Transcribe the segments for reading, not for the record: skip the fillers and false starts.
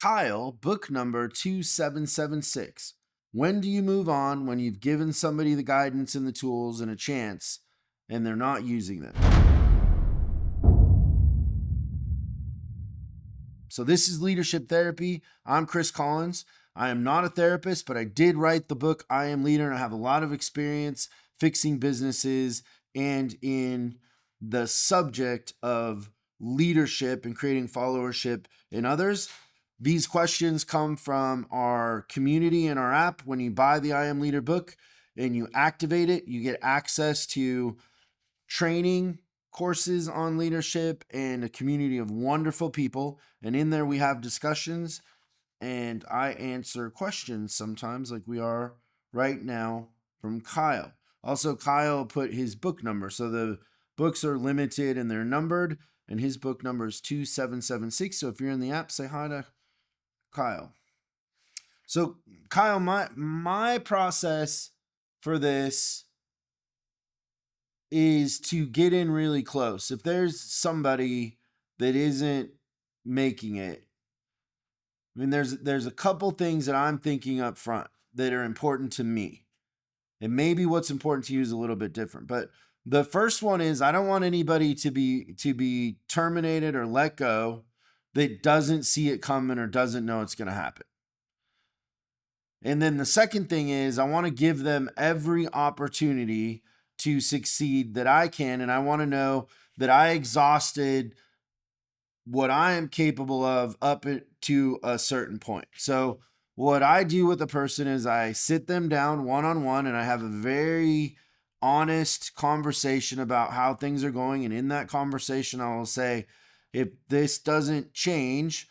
Kyle, book number 2776. When do you move on when you've given somebody the guidance and the tools and a chance and they're not using them? So, this is Leadership Therapy. I'm Chris Collins. I am not a therapist, but I did write the book I Am Leader, and I have a lot of experience fixing businesses and in the subject of leadership and creating followership in others. These questions come from our community and our app. When you buy the I Am Leader book and you activate it, you get access to training courses on leadership and a community of wonderful people. And in there, we have discussions and I answer questions sometimes, like we are right now from Kyle. Also, Kyle put his book number. So the books are limited and they're numbered, and his book number is 2776. So if you're in the app, say hi to Kyle. So, Kyle, my process for this is to get in really close. If there's somebody that isn't making it, I mean, there's a couple things that I'm thinking up front that are important to me. And maybe what's important to you is a little bit different. But the first one is I don't want anybody to be terminated or let go that doesn't see it coming or doesn't know it's going to happen. And then the second thing is I want to give them every opportunity to succeed that I can. And I want to know that I exhausted what I am capable of up to a certain point. So what I do with a person is I sit them down one-on-one and I have a very honest conversation about how things are going. And in that conversation, I will say, if this doesn't change,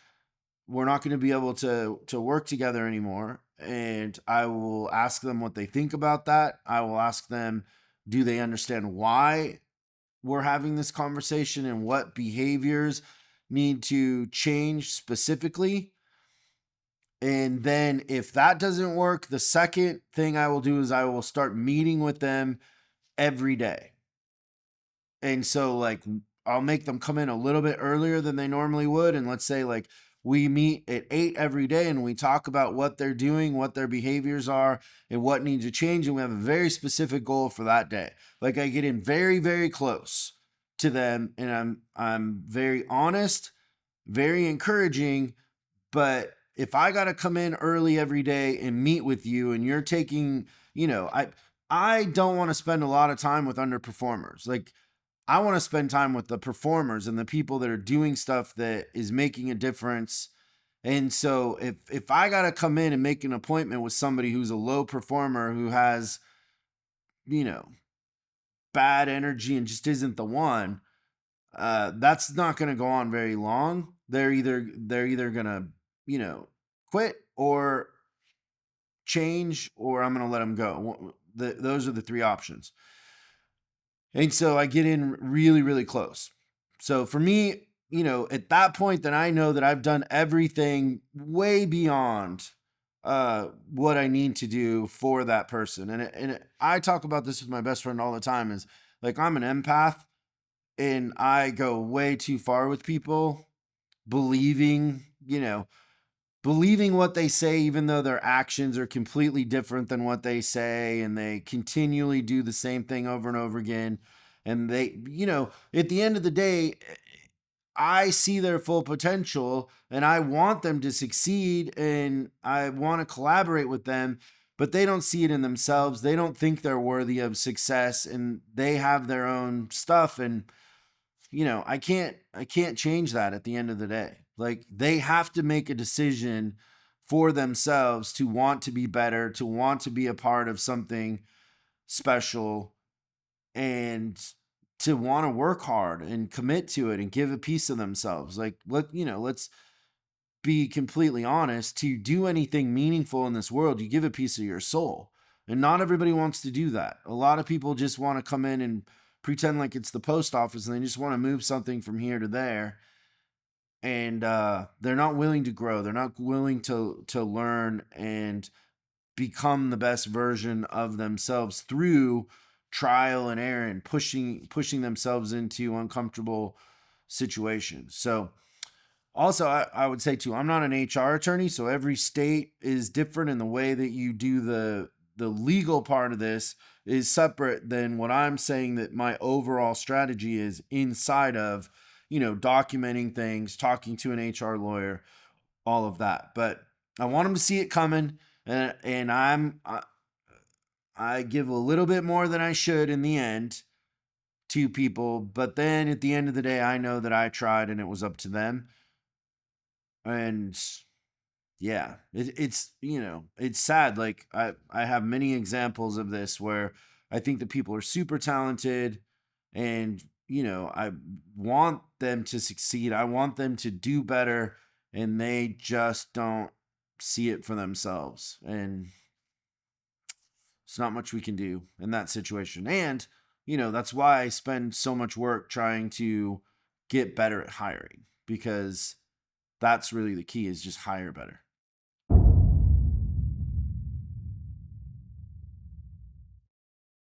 we're not going to be able to work together anymore. And I will ask them what they think about that. I will ask them, do they understand why we're having this conversation and what behaviors need to change specifically? And then if that doesn't work, the second thing I will do is I will start meeting with them every day. And so like I'll make them come in a little bit earlier than they normally would. And let's say like we meet at 8 every day and we talk about what they're doing, what their behaviors are, and what needs to change. And we have a very specific goal for that day. Like I get in very, very close to them and I'm very honest, very encouraging. But if I got to come in early every day and meet with you and you're taking, I don't want to spend a lot of time with underperformers. Like I want to spend time with the performers and the people that are doing stuff that is making a difference. And so if I got to come in and make an appointment with somebody who's a low performer who has, bad energy and just isn't the one, that's not going to go on very long. They're either going to, quit or change, or I'm going to let them go. Those are the three options. And so I get in really, really close. So for me, at that point, then I know that I've done everything way beyond what I need to do for that person. And I talk about this with my best friend all the time is like, I'm an empath and I go way too far with people believing, believing what they say, even though their actions are completely different than what they say, and they continually do the same thing over and over again. And they, at the end of the day, I see their full potential and I want them to succeed and I want to collaborate with them, but they don't see it in themselves. They don't think they're worthy of success and they have their own stuff. And, I can't change that at the end of the day. Like they have to make a decision for themselves to want to be better, to want to be a part of something special, and to want to work hard and commit to it and give a piece of themselves. Like let's be completely honest. To do anything meaningful in this world, you give a piece of your soul. And not everybody wants to do that. A lot of people just want to come in and pretend like it's the post office and they just want to move something from here to there. And they're not willing to grow. They're not willing to learn and become the best version of themselves through trial and error and pushing themselves into uncomfortable situations. So Also, I would say too, I'm not an HR attorney, so every state is different, and the way that you do the legal part of this is separate than what I'm saying that my overall strategy is inside of, documenting things, talking to an HR lawyer, all of that. But I want them to see it coming, and I give a little bit more than I should in the end to people, but then at the end of the day, I know that I tried and it was up to them. And yeah, it's it's sad. Like I have many examples of this where I think that people are super talented, and I want them to succeed. I want them to do better, and they just don't see it for themselves. And it's not much we can do in that situation. And that's why I spend so much work trying to get better at hiring, because that's really the key, is just hire better.